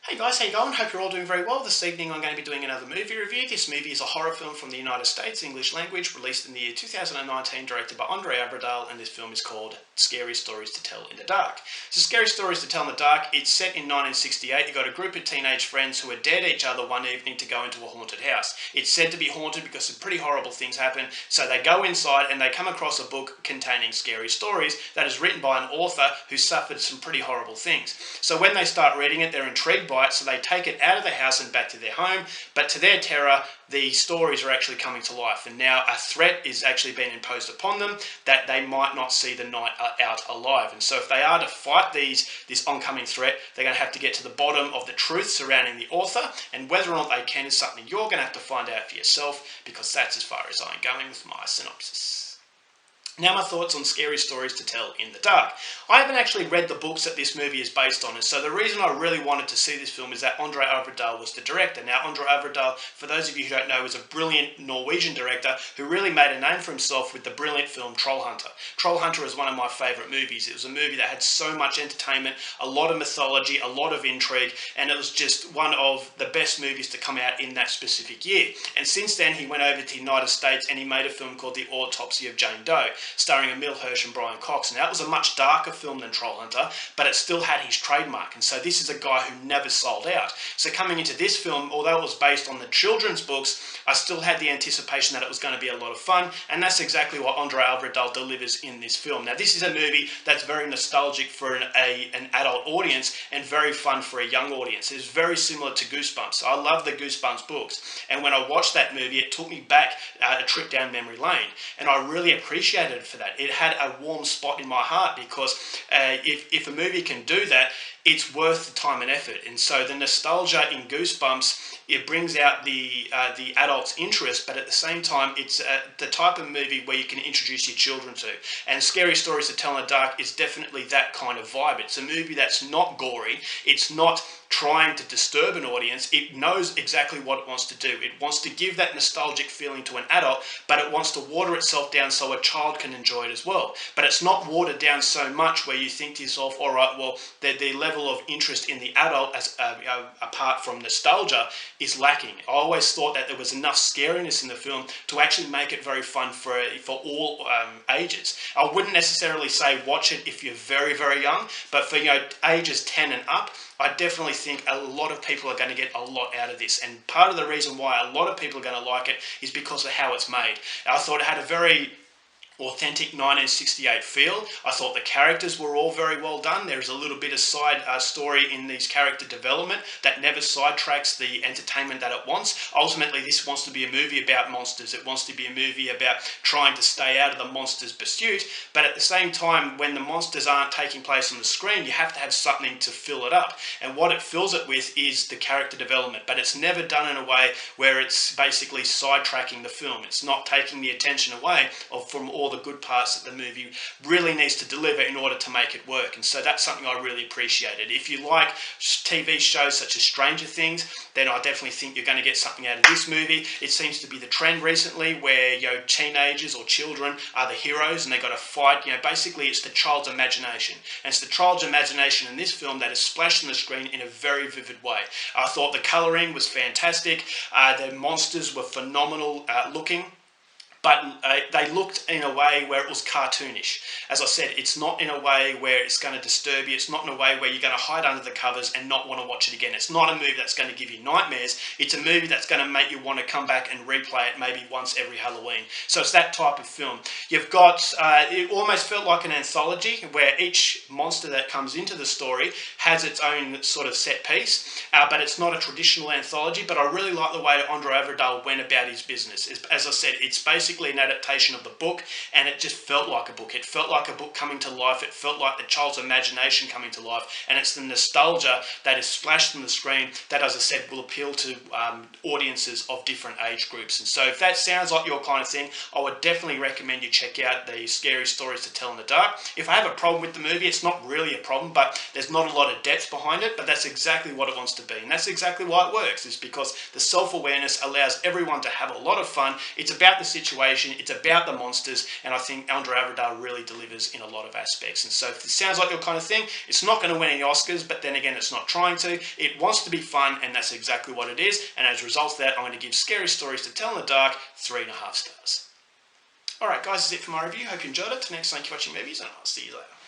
Hey guys, how you going? Hope you're all doing very well. This evening I'm going to be doing another movie review. This movie is a horror film from the United States, English language, released in the year 2019, directed by Andre Avradal, and this film is called Scary Stories to Tell in the Dark. So Scary Stories to Tell in the Dark, it's set in 1968. You've got a group of teenage friends who are dare each other one evening to go into a haunted house. It's said to be haunted because some pretty horrible things happen, so they go inside and they come across a book containing scary stories that is written by an author who suffered some pretty horrible things. So when they start reading it, they're intrigued by it, so they take it out of the house and back to their home, but to their terror, the stories are actually coming to life, and now a threat is actually being imposed upon them that they might not see the night out alive. And so if they are to fight this oncoming threat, they're going to have to get to the bottom of the truth surrounding the author, and whether or not they can is something you're going to have to find out for yourself, because that's as far as I'm going with my synopsis. Now my thoughts on Scary Stories to Tell in the Dark. I haven't actually read the books that this movie is based on, and so the reason I really wanted to see this film is that Andre Avradal was the director. Now Andre Avradal, for those of you who don't know, is a brilliant Norwegian director who really made a name for himself with the brilliant film Trollhunter. Trollhunter is one of my favourite movies. It was a movie that had so much entertainment, a lot of mythology, a lot of intrigue, and it was just one of the best movies to come out in that specific year. And since then he went over to the United States and he made a film called The Autopsy of Jane Doe, starring Emile Hirsch and Brian Cox. And that was a much darker film than Trollhunter, but it still had his trademark. And so this is a guy who never sold out. So coming into this film, although it was based on the children's books, I still had the anticipation that it was going to be a lot of fun, and that's exactly what Andre Avradal delivers in this film. Now this is a movie that's very nostalgic for an adult audience and very fun for a young audience. It's very similar to Goosebumps. I love the Goosebumps books, and when I watched that movie, it took me back a trip down memory lane, and I really appreciated it for that. It had a warm spot in my heart because if a movie can do that, it's worth the time and effort. And so the nostalgia in Goosebumps, it brings out the adult's interest, but at the same time, it's the type of movie where you can introduce your children to. And Scary Stories to Tell in the Dark is definitely that kind of vibe. It's a movie that's not gory. It's not trying to disturb an audience. It knows exactly what it wants to do. It wants to give that nostalgic feeling to an adult, but it wants to water itself down so a child can enjoy it as well. But it's not watered down so much where you think to yourself, all right, well, the level of interest in the adult, as apart from nostalgia, is lacking. I always thought that there was enough scariness in the film to actually make it very fun for all ages. I wouldn't necessarily say watch it if you're very, very young, but for ages 10 and up, I definitely think a lot of people are going to get a lot out of this. And part of the reason why a lot of people are going to like it is because of how it's made. I thought it had a very authentic 1968 feel. I thought the characters were all very well done. There's a little bit of side story in these character development that never sidetracks the entertainment that it wants. Ultimately, this wants to be a movie about monsters. It wants to be a movie about trying to stay out of the monster's pursuit, but at the same time, when the monsters aren't taking place on the screen, you have to have something to fill it up. And what it fills it with is the character development, but it's never done in a way where it's basically sidetracking the film. It's not taking the attention away from all the good parts that the movie really needs to deliver in order to make it work. And so that's something I really appreciated. If you like TV shows such as Stranger Things, then I definitely think you're going to get something out of this movie. It seems to be the trend recently where teenagers or children are the heroes and they got to fight. Basically it's the child's imagination. And it's the child's imagination in this film that is splashed on the screen in a very vivid way. I thought the colouring was fantastic. The monsters were phenomenal looking. But they looked in a way where it was cartoonish. As I said, it's not in a way where it's going to disturb you. It's not in a way where you're going to hide under the covers and not want to watch it again. It's not a movie that's going to give you nightmares. It's a movie that's going to make you want to come back and replay it maybe once every Halloween. So it's that type of film. You've got, it almost felt like an anthology where each monster that comes into the story has its own sort of set piece, but it's not a traditional anthology. But I really like the way that Andre Avradal went about his business. As I said, it's basically an adaptation of the book, and it just felt like a book. It felt like a book coming to life. It felt like the child's imagination coming to life, and it's the nostalgia that is splashed on the screen that, as I said, will appeal to audiences of different age groups. And so if that sounds like your kind of thing, I would definitely recommend you check out the Scary Stories to Tell in the Dark. If I have a problem with the movie, it's not really a problem, but there's not a lot of depth behind it, but that's exactly what it wants to be, and that's exactly why it works. Is because the self-awareness allows everyone to have a lot of fun. It's about the situation situation. It's about the monsters, and I think Andre Avradale really delivers in a lot of aspects. And so if this sounds like your kind of thing, it's not going to win any Oscars, but then again, it's not trying to. It wants to be fun, and that's exactly what it is. And as a result of that, I'm going to give Scary Stories to Tell in the Dark 3.5 stars. Alright guys, that's it for my review. Hope you enjoyed it. Till next time, keep watching movies, and I'll see you later.